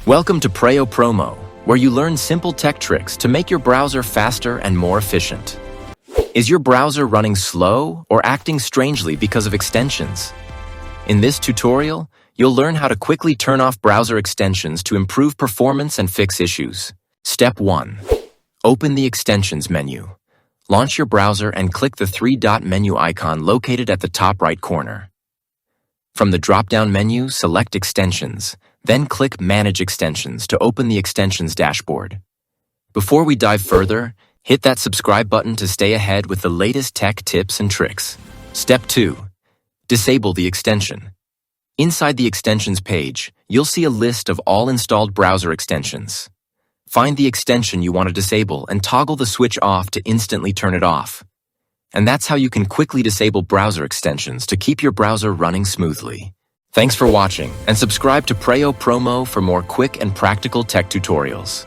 Welcome to Preyo Promo, where you learn simple tech tricks to make your browser faster and more efficient. Is your browser running slow or acting strangely because of extensions? In this tutorial, you'll learn how to quickly turn off browser extensions to improve performance and fix issues. Step 1. Open the Extensions menu. Launch your browser and click the three-dot menu icon located at the top right corner. From the drop-down menu, select Extensions, then click Manage Extensions to open the Extensions dashboard. Before we dive further, hit that subscribe button to stay ahead with the latest tech tips and tricks. Step 2. Disable the extension. Inside the Extensions page, you'll see a list of all installed browser extensions. Find the extension you want to disable and toggle the switch off to instantly turn it off. And that's how you can quickly disable browser extensions to keep your browser running smoothly. Thanks for watching, and subscribe to Preyo Promo for more quick and practical tech tutorials.